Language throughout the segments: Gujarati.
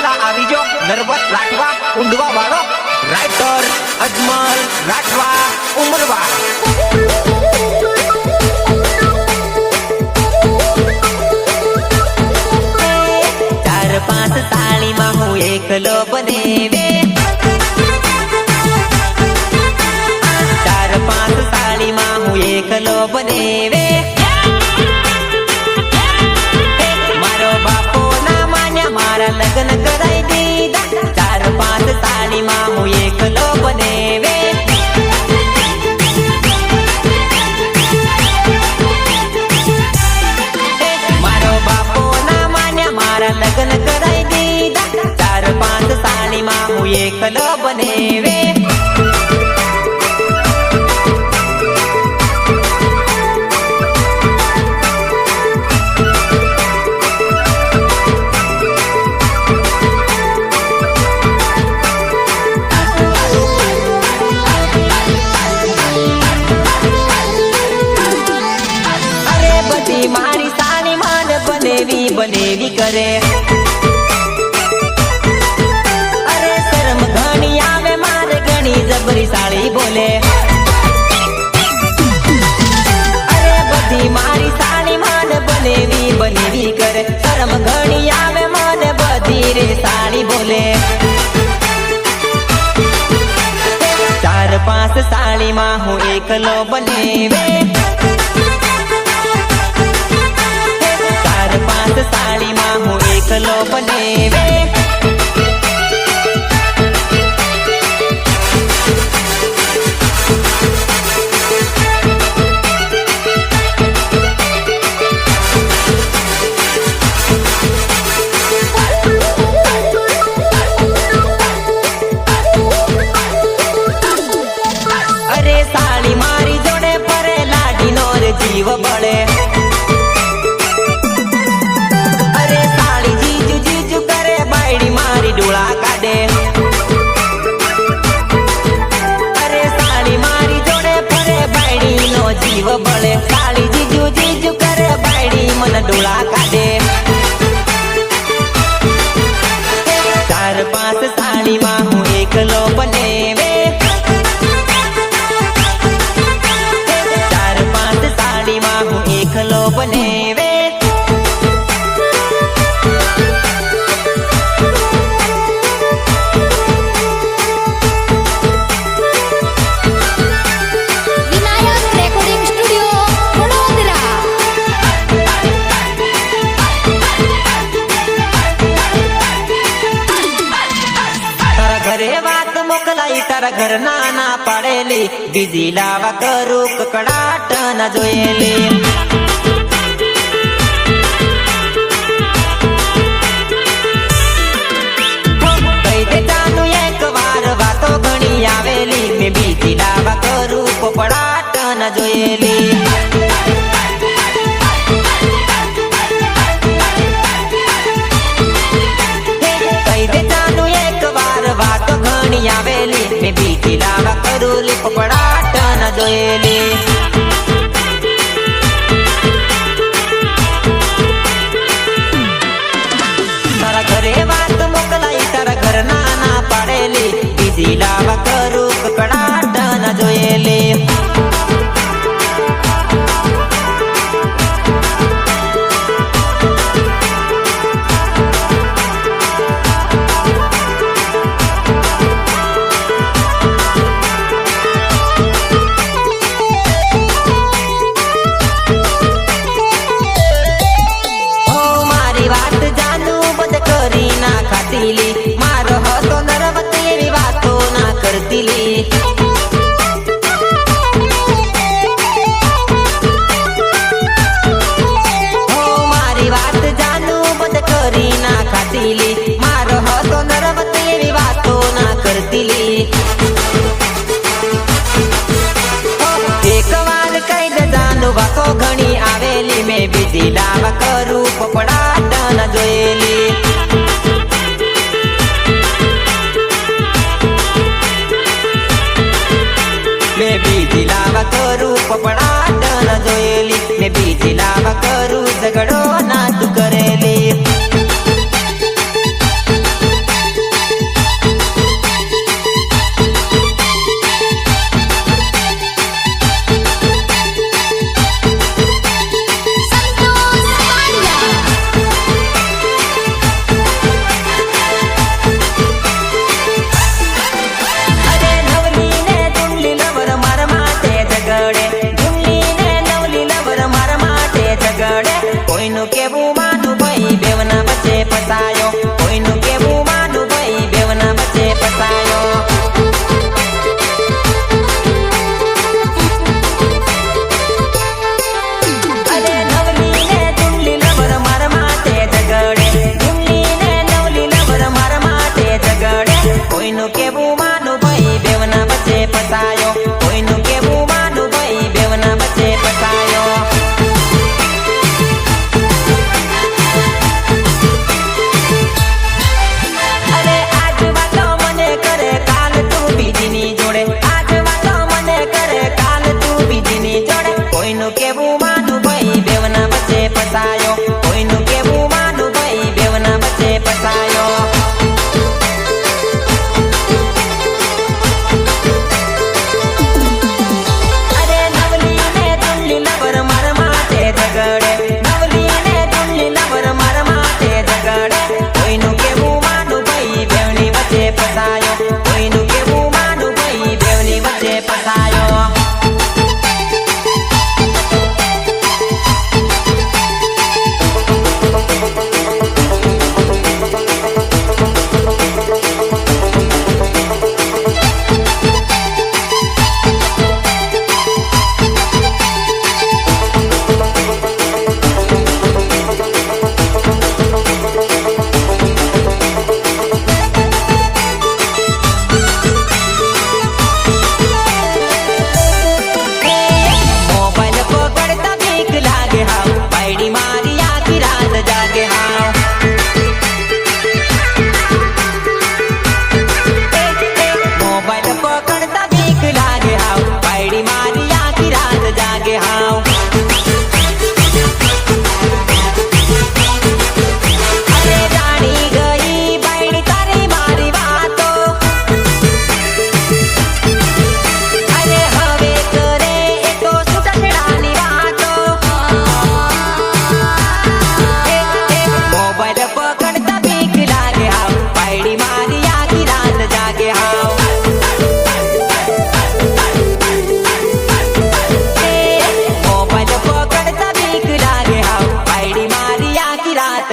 પેલા આવી જો નરવત રાઠવા ઊંડવા વાળો રાઇટર અજમલ રાઠવા ઉમરવા ચાર પાંચ તાળીમાં હું એકલો બનેવે ચાર પાંચ તાળીમાં હું એકલો બનેવે મારા લગ્ન કરાઈ દીધા ચાર પાંચ તાળીમાં હું એકલો બનેવે મારો બાપો ના માન્યા મારા લગ્ન કરાઈ દીધા ચાર પાંચ તાળીમાં હું એકલો બનેવે મારી સાની માન બનેવી કરે અરે શરમ ઘણી આવે મારે ઘણી જબરી સાળી બોલે અરે બધી મારી સાની માન બનેવી કરે શરમ ઘણી આવે મને બધી રે સાળી બોલે ચાર પાંચ સાળીમાં હું એકલો બનેવે પાંચ સાળીમાં હું એકલો બનેવે અરે સાળી મારી જોડે પરે લાડીનો રે જીવ બળે ડોળા કાઢે અરે સાળી મારી જોડે ફરે બાયડી નો જીવ બળે સાળી જીજુ કરે બાયડી મને ડોળા કાઢે ચાર પાંચ સાળીમાં હું એકલો બનેવે ચાર પાંચ સાળીમાં હું એકલો બનેવે તારા ઘર ના પાડેલી બીજી લાવા કરું કકડાટ ના જોયેલી કહી દે જાનું એક વાર વાતો ઘણી આવેલી મેં બીજી લાવા કરું કકડાટ ના જોયેલી આવેલી મેં બીજી લાવા કરુલી પકડાટ ન જોયેલી તારા ઘરે વાત મોકલાઈ તારા ઘર ના પાડેલી બીજી લાવા કરું પકડાટ ન જોયેલી મારો હતો નરવત એવી વાતો ના કરતીલી મારી વાત જાનું બંધ કરી ના ખાતીલી મારો હતો નરવત એવી વાતો ના કરતીલી એક વાર કઈ દે જાનું વાતો ઘણી આવેલી મેં બીજી લાવા કરું પકડાટ ન જોયેલી મેં બીજી લાવા કરું પકડાટ ન જોયેલી મેં બીજી લાવા કરું ઝઘડો ના તું કરેલી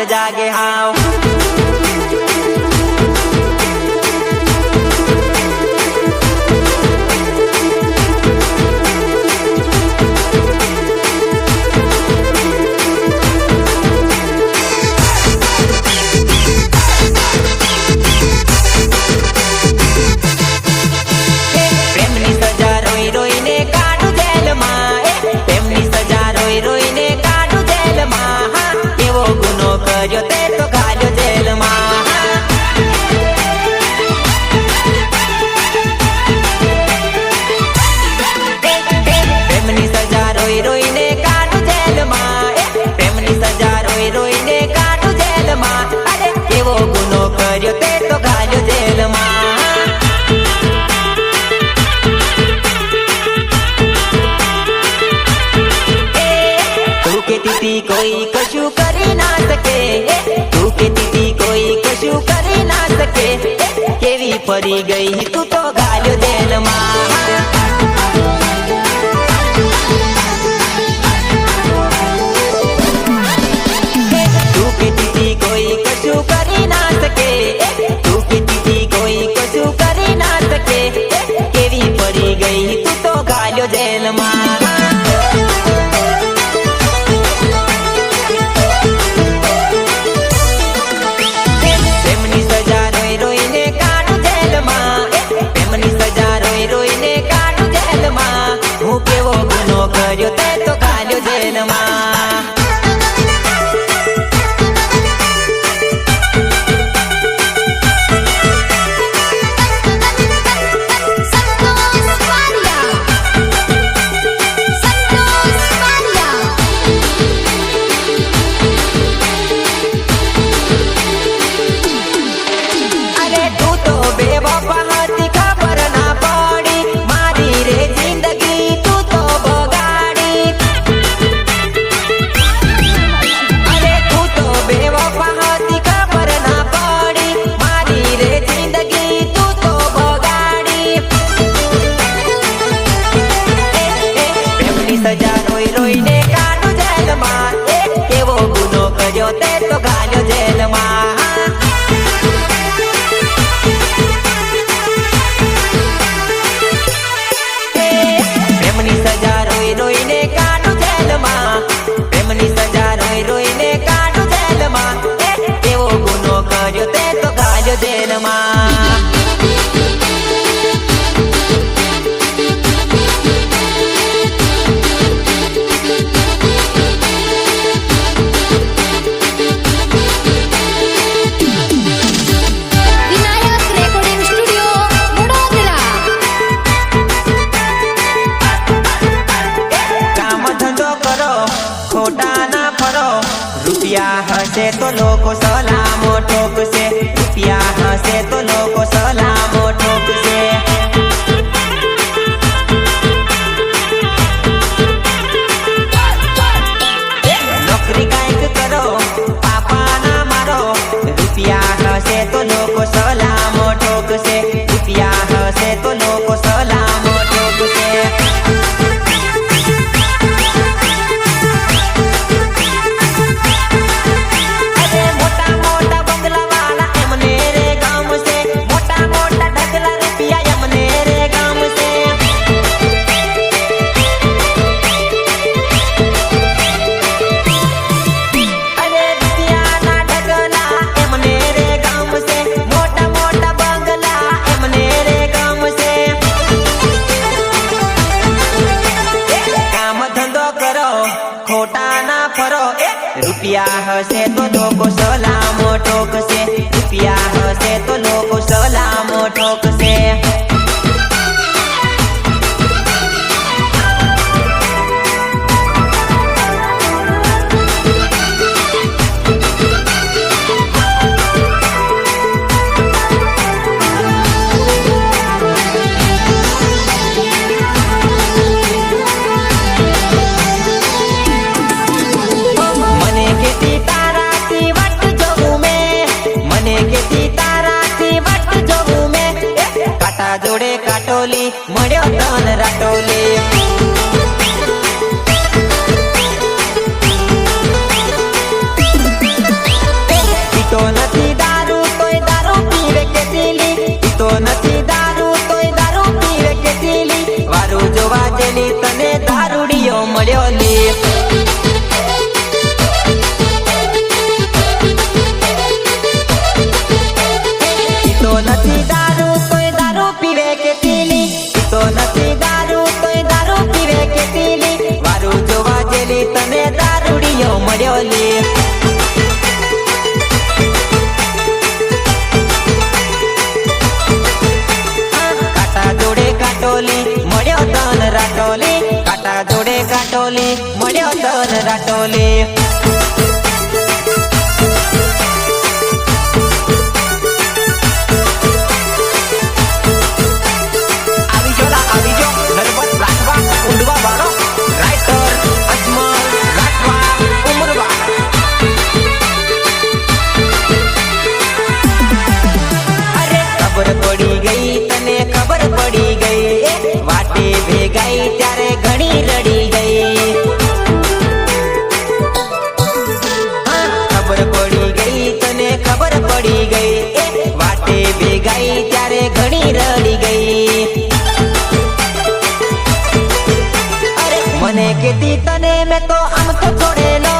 રાત જાગે હાવ કર્યો તે તો ગાલ્યો જેલમાં પ્રેમની સજા રોઈ રોઈને કાઢું જેલમાં પ્રેમની સજા રોઈ રોઈને કાઢું જેલમાં અરે કેવો ગુનો કર્યો તે તો ગાલ્યો જેલમાં તું કેતી હતી કોઈ કશું કરી ના શકે તું કેતી હતી કોઈ કશું કરી ના શકે કેવી પડી ગઈ તું તો ગાલ્યો જેલમાં તું કેતી હતી કોઈ કશું કરી ના શકે તું કેતી હતી કોઈ કશું કરી ના શકે કેવી પડી ગઈ તું તો ગાલ્યો જેલમાં કેવો ગુનો કર્યો તે તો ગાલ્યો જેલમાં અરે તું તો બેવફા હતી ખબર ના પડી મારી રે જિંદગી તું તો બગાડી અરે તું તો બેવફા હતી ખબર ના પડી મારી રે જિંદગી તું તો બગાડી પ્રેમની સજા રોઈ રોઈને કાઢું જેલમાં કેવો ગુનો કર્યો તે તો ગાલ્યો જેલમાં પ્રેમની સજા રોઈ રોઈને કાઢું જેલમાં પ્રેમની સજા રોઈ રોઈને કાઢું જેલમાં કેવો ગુનો કર્યો તે તો ગાલ્યો જેલમાં ખોટા ના ફરો રૂપિયા હશે તો લોકો સલામો ઠોકશે રૂપિયા હશે તો લોકો સલામો ઠોકશે નોકરી કાંઈક કરો પાપા ના મારો રૂપિયા હશે તો લોકો સલામો ઠોકશે રૂપિયા હશે તો લોકો સલામો ઠોકશે ખોટા ના ફરો રૂપિયા હશે તો લોકો સલામો ઠોકશે રૂપિયા હશે તો લોકો સલામો ઠોકશે જોડે કાટોલી મળ્યો તન રાટોલી વાજેલી તને દારૂડિયો મળ્યો લે પીતો નથી દારૂ તોય દારૂ પીવે કે પીલી પીતો નથી દારૂ તોય દારૂ પીવે કે પીલી વારું જો વાજેલી તને દારૂડિયો મળ્યો લે મળ્યો તન રાટોલી કાટા જોડે કાટોલી મળ્યો તન રાટોલી આવી જો નરવત રાઠવા ઉંડવા વાળો રાઇટર અજમલ રાઠવા ઉમરવા અરે ખબર પડી ગઈ તને ખબર પડી ગઈ વાટે ભેગાઈ ત્યારે ઘણી રડી ગઈ ખબર પડી ગઈ તને ખબર પડી ગઈ વાટે ભેગાઈ ત્યારે ઘણી રડી ગઈ અરે મને કીધી તને મેં તો આમ તો છોડેલો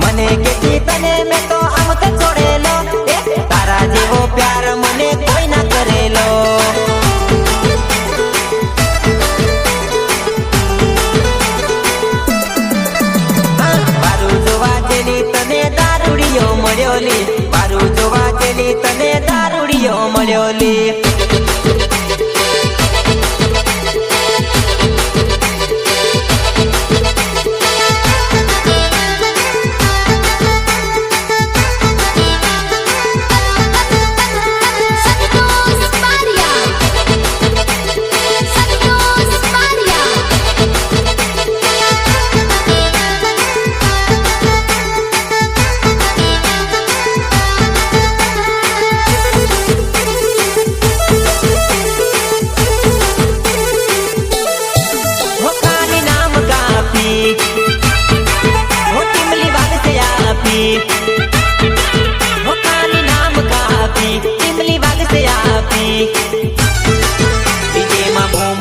મને કીધી તને મેં તો આમ તો છોડેલો તારા જેવો પ્યાર મને કોઈ ના કરેલો તને દારૂડિયો મળ્યો લે મારું જોવા ચેલી તને દારૂડિયો મળ્યો લે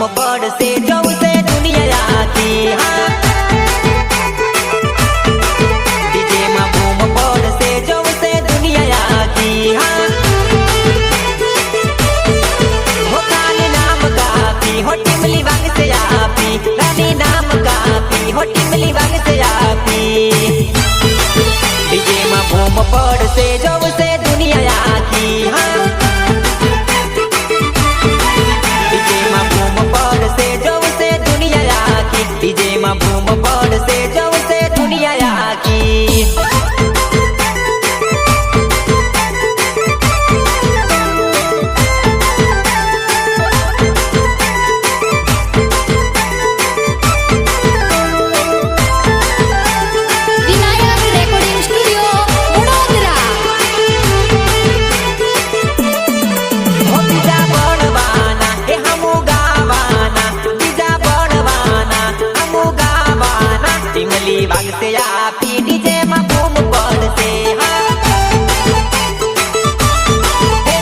પડશે જવશે દુનિયા આખી ડીજે માં બૂમ પડશે જવશે દુનિયા આખી હો કાલી નામ કાપી હો ટીમલી વાગશે આપી રાની નામ કાપી હો ટીમલી વાગશે આપી ડીજે માં બૂમ પડશે જવશે દુનિયા આખી ડીજે માં બૂમ પડશે જવશે દુનિયા આખી વિનાયક રેકોર્ડિંગ સ્ટુડિયો વડોદરા બીજા ભણવાના એ હમુ ગાવાના બીજા ભણવાના હમુ ગાવાના ટીમલી વાગશે આપી ડીજે માં બૂમ પડશે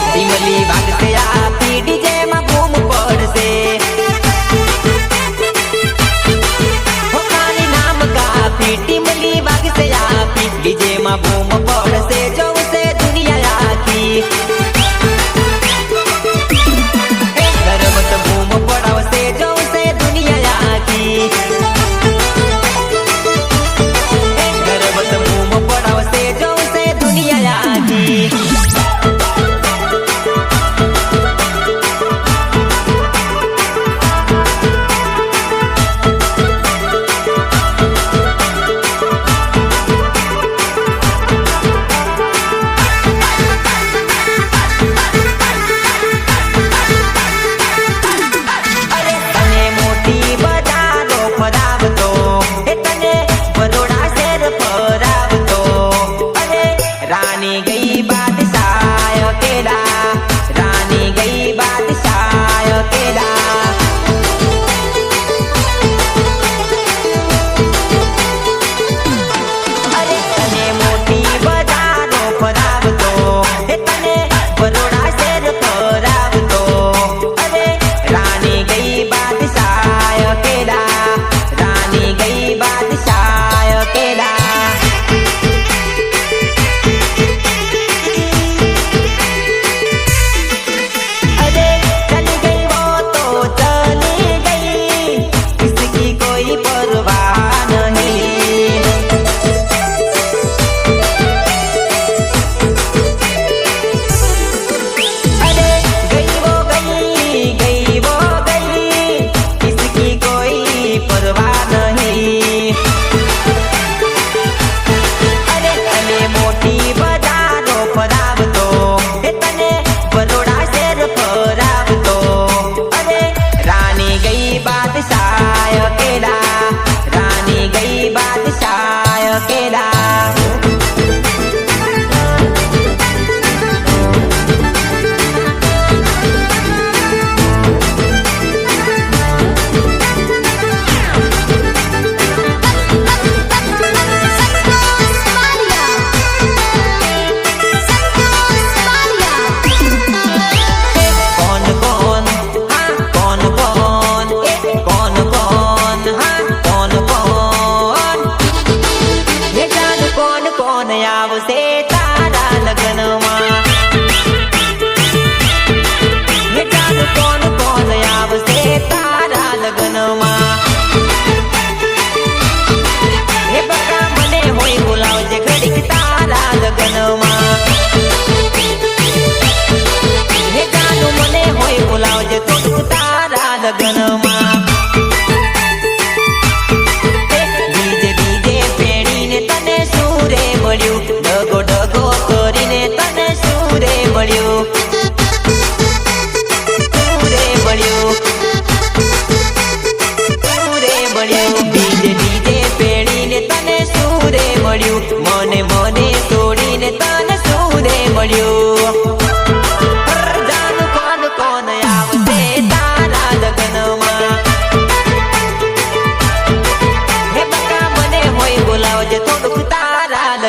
ટીમલી વાગશે આપી ડીજે માં બૂમ પડશે હો કાલી નામ કાપી ટીમલી વાગશે આપી ડીજે માં બૂમ પડશે જવશે દુનિયા આખી બૂમ પડાવશે જવશે દુનિયા આખી ગરબત બૂમ પડાવશે જવશે દુનિયા આખી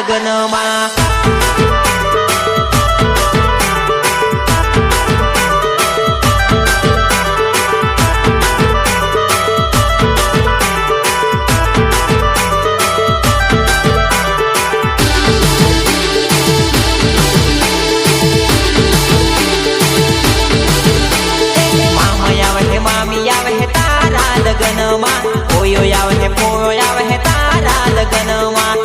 લગ્નમાં લગ્નમાં ઓયો આવે હે પોયો આવે હે તારા લગ્નમાં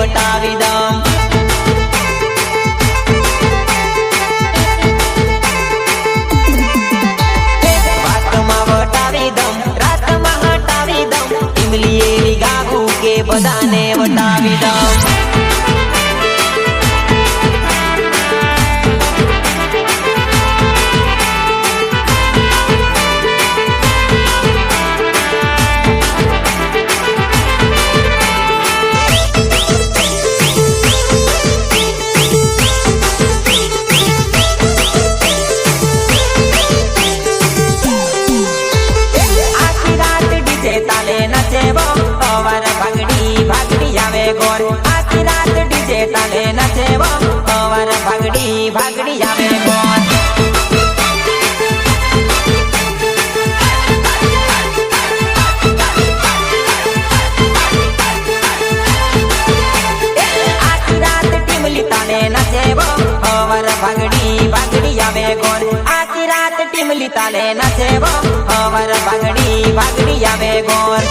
વટાવી દઉં વાતમાં વટાવી દઉં રાતમાં હટાવી દઉં ટીમલી એવી ગાવું કે બધાને વટાવી દઉં ભાગડી આવે ગોર આખી રાત ટીમલી તાલે નચેવો હવાર ભાગડી ભાગડી આવે ગોર આખી રાત ટીમલી તાલે નચેવો હવાર ભાગડી ભાગડી આવે ગોર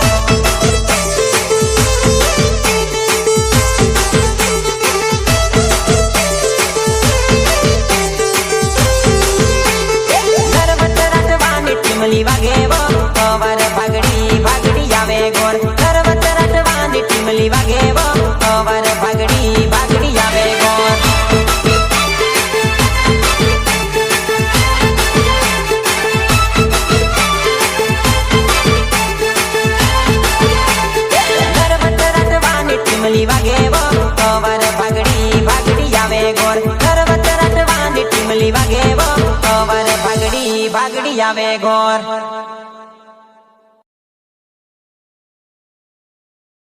વાગેવો હવાર ભાગડી ભાગડી આવે ગોર તરવત રટવાની ટીમલી વાગેવો હવાર ભાગડી ભાગડી આવે ગોર તરવત રટવાની ટીમલી વાગેવો હવાર ભાગડી ભાગડી આવે ગોર તરવત રટવાની ટીમલી વાગેવો હવાર ભાગડી ભાગડી આવે ગોર